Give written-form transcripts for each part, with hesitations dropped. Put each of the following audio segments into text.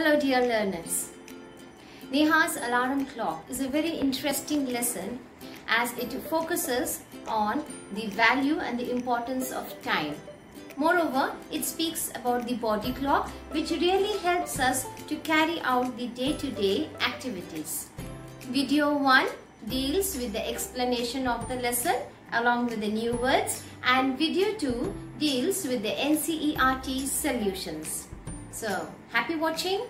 Hello dear learners. Neha's alarm clock is a very interesting lesson as it focuses on the value and the importance of time. Moreover, it speaks about the body clock, which really helps us to carry out the day-to-day activities. Video 1 deals with the explanation of the lesson along with the new words, and video 2 deals with the NCERT solutions. So, happy watching.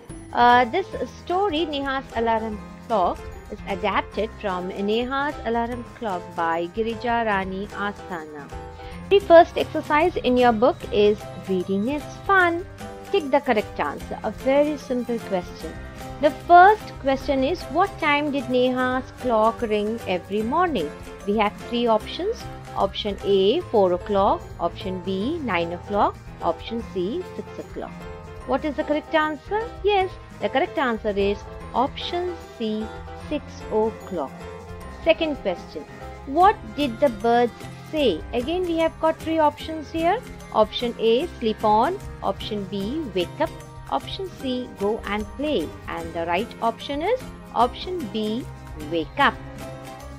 This story, Neha's Alarm Clock, is adapted from Neha's Alarm Clock by Girija Rani Asthana. The first exercise in your book is reading is fun. Tick the correct answer. A very simple question. The first question is, what time did Neha's clock ring every morning? We have three options. Option A, 4 o'clock. Option B, 9 o'clock. Option C, 6 o'clock. What is the correct answer? Yes, the correct answer is option C, 6 o'clock. Second question. What did the birds say? Again, we have got three options here. Option A, sleep on. Option B, wake up. Option C, go and play. And the right option is option B, wake up.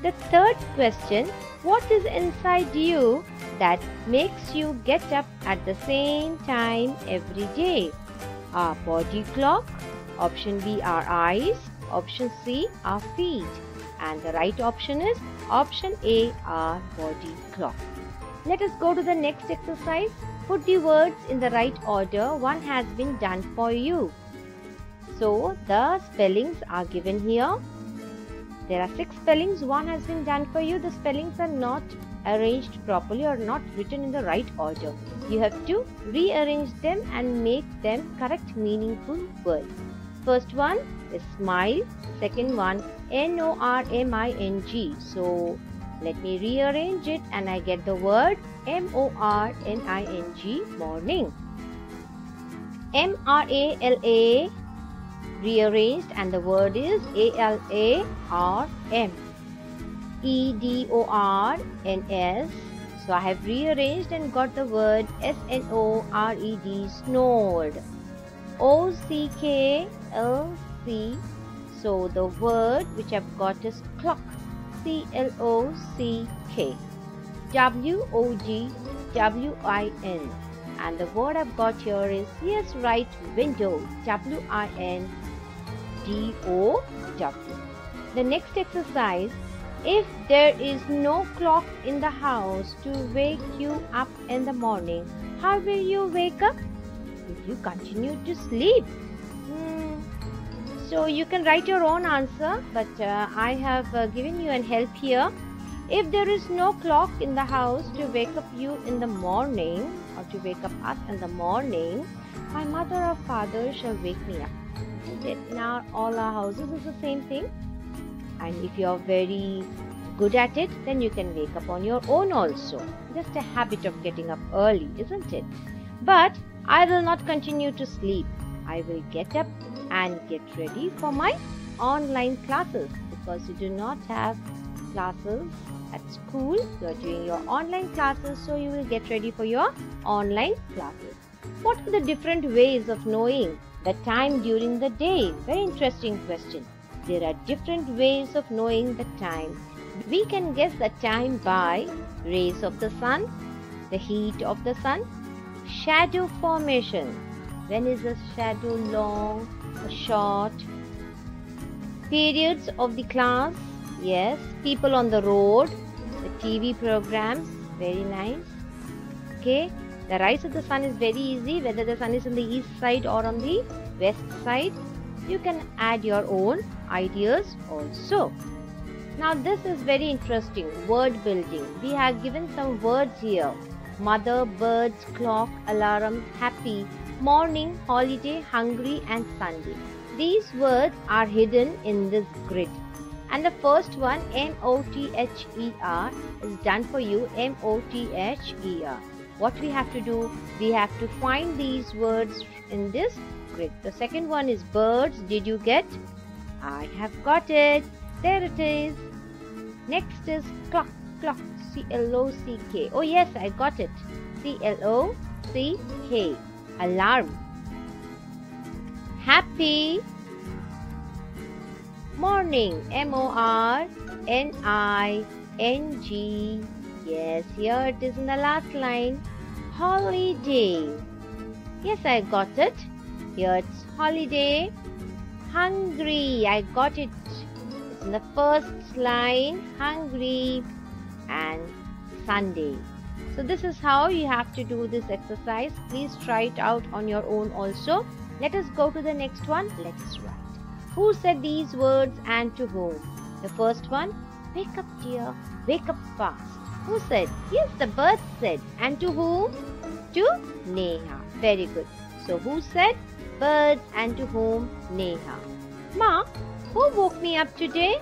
The third question. What is inside you that makes you get up at the same time every day? Our body clock. Option B, our eyes. Option C, our feet. And the right option is option A, our body clock. Let us go to the next exercise. Put the words in the right order. One has been done for you. So the spellings are given here. There are 6 spellings. One has been done for you. The spellings are not arranged properly or not written in the right order. You have to rearrange them and make them correct meaningful words. First one is smile. Second one, N-O-R-M-I-N-G. So let me rearrange it and I get the word M-O-R-N-I-N-G, morning. M-R-A-L-A, rearranged, and the word is A-L-A-R-M. E-D-O-R-N-S. So I have rearranged and got the word S-N-O-R-E-D, snored. O-C-K-L-C. So the word which I've got is clock. C-L-O-C-K. W-O-G-W-I-N. And the word I've got here is, yes, right, window. W-I-N-D-O-W. The next exercise. If there is no clock in the house to wake you up in the morning, how will you wake up? Will you continue to sleep? So you can write your own answer, but I have given you an help here. If there is no clock in the house to wake up you in the morning, or to wake up us in the morning, my mother or father shall wake me up. In all our houses is the same thing. And if you are very good at it, then you can wake up on your own also. Just a habit of getting up early, isn't it? But I will not continue to sleep. I will get up and get ready for my online classes, because you do not have classes at school. You are doing your online classes, so you will get ready for your online classes. What are the different ways of knowing the time during the day? Very interesting question. There are different ways of knowing the time. We can guess the time by rays of the sun, the heat of the sun, shadow formation. When is a shadow long or short? Periods of the class. Yes. People on the road. The TV programs. Very nice. Okay. The rise of the sun is very easy. Whether the sun is on the east side or on the west side. You can add your own ideas also. Now this is very interesting. Word building. We have given some words here. Mother, birds, clock, alarm, happy, morning, holiday, hungry and Sunday. These words are hidden in this grid. And the first one, M-O-T-H-E-R, is done for you. M-O-T-H-E-R. What we have to do? We have to find these words in this grid. The second one is birds. Did you get? I have got it. There it is. Next is clock. Clock. C-L-O-C-K. Oh yes, I got it. C-L-O-C-K. Alarm. happy. Morning, M-O-R-N-I-N-G. Yes, here it is in the last line. Holiday. Yes, I got it. Here it's holiday. Hungry. I got it. It's in the first line. Hungry. And Sunday. So this is how you have to do this exercise. Please try it out on your own also. Let us go to the next one. Let us write. Who said these words and to whom? The first one. Wake up, dear. Wake up fast. Who said? Yes, the bird said. And to whom? To Neha. Very good. So who said? Birds. And to whom? Neha. Ma, who woke me up today?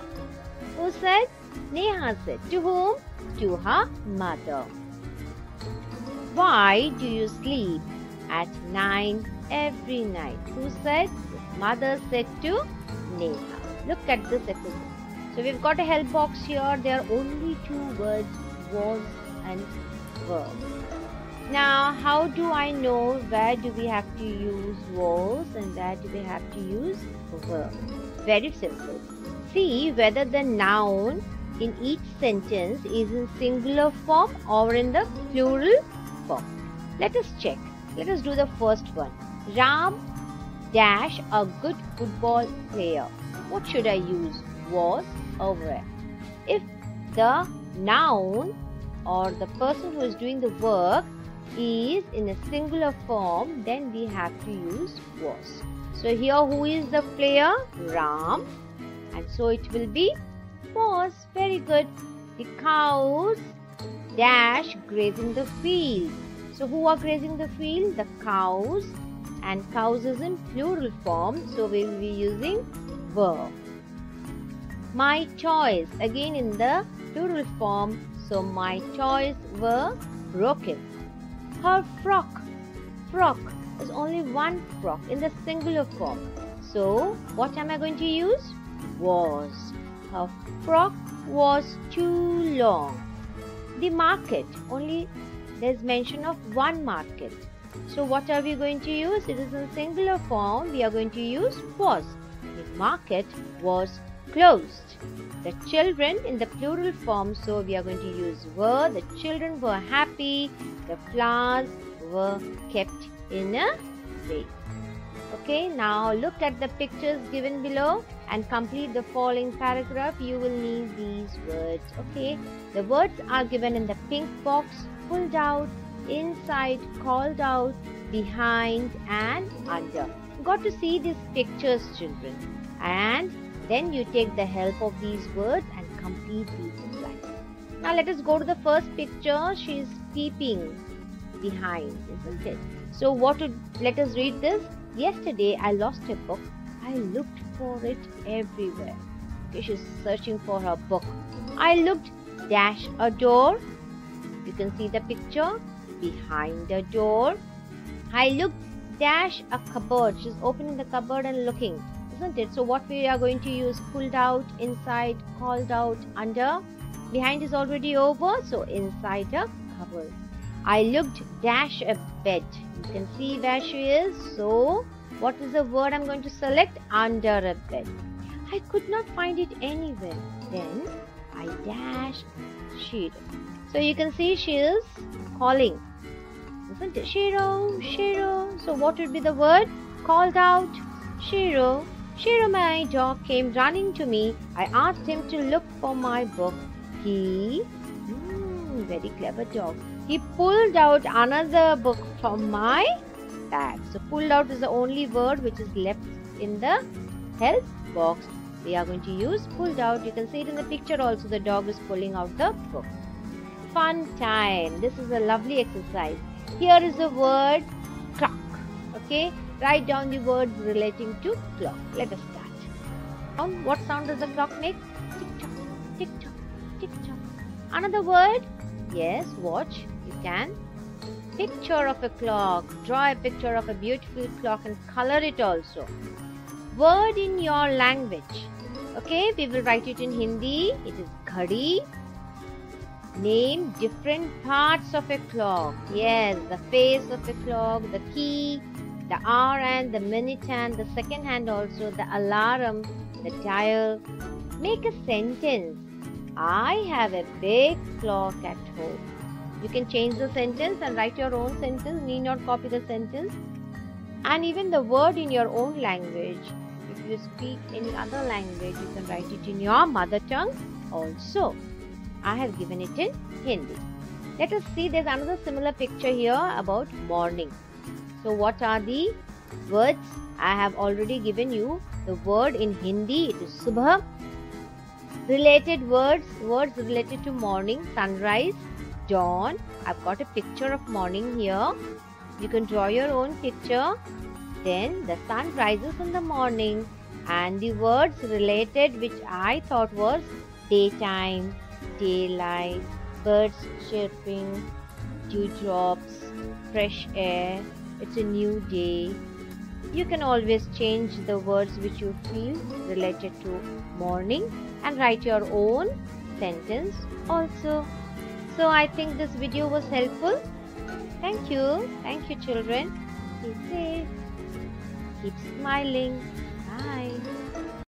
Who said? Neha said. To whom? To her mother. Why do you sleep at 9 every night? Who said? His mother said to Neha. Look at this exercise. So we've got a help box here. There are only two words, was and were. Now, how do I know where do we have to use was and where do we have to use were? Very simple. See whether the noun in each sentence is in singular form or in the plural form. Let us check. Let us do the first one. Ram dash a good football player. What should I use? Was or were? If the noun or the person who is doing the work is in a singular form, then we have to use was. So here who is the player? Ram. And so it will be was. Very good. The cows dash grazing the field. So who are grazing the field? The cows. And cows is in plural form, so we will be using were. My toys, again in the plural form, so my toys were broken. Her frock is only one frock in the singular form. So what am I going to use? Was. Her frock was too long. The market, only there's mention of one market. So what are we going to use? It is in singular form. We are going to use was. The market was closed. The children in the plural form, so we are going to use were. The children were happy. The flowers were kept in a vase. Okay, now look at the pictures given below and complete the following paragraph. You will need these words. Okay, the words are given in the pink box, pulled out, inside, called out, behind and under. You got to see these pictures, children, and then you take the help of these words and complete these lines. Now let us go to the first picture. She is peeping behind, isn't it? So let us read this. Yesterday I lost a book. I looked for it everywhere. Okay, she's searching for her book. I looked dash a door. You can see the picture. Behind the door. I looked dash a cupboard. She's opening the cupboard and looking, isn't it? So what we are going to use? Pulled out, inside, called out, under. Behind is already over, so inside a cupboard. I looked dash a bed. You can see where she is. So what is the word I'm going to select? Under a bed. I could not find it anywhere. Then I dashed Shiro. So you can see she is calling, isn't it? Shiro, Shiro. So what would be the word? Called out. Shiro. Shiro, my dog, came running to me. I asked him to look for my book. He, very clever dog. He pulled out another book from my bag. So pulled out is the only word which is left in the help box. We are going to use pulled out. You can see it in the picture also. The dog is pulling out the book. Fun time. This is a lovely exercise. Here is the word clock. Okay, write down the words relating to clock. Let us start. What sound does the clock make? Tick tock, tick tock, tick tock. Another word? Yes, watch. You can. Picture of a clock. Draw a picture of a beautiful clock and color it also. Word in your language. Okay, we will write it in Hindi. It is ghadi. Name different parts of a clock. Yes, the face of a clock, the key, the hour hand, the minute hand, the second hand also, the alarm, the dial. Make a sentence. I have a big clock at home. You can change the sentence and write your own sentence. Need not copy the sentence. And even the word in your own language. If you speak any other language, you can write it in your mother tongue also. I have given it in Hindi. Let us see, there's another similar picture here about morning. So what are the words? I have already given you the word in Hindi. It is Subha. Related words related to morning: sunrise, dawn. I've got a picture of morning here. You can draw your own picture. Then the sun rises in the morning, and the words related which I thought was daytime, daylight, birds chirping, dewdrops, fresh air. It's a new day. You can always change the words which you feel related to morning and write your own sentence also. So I think this video was helpful. Thank you. Thank you, children. Be safe. Keep smiling. Bye.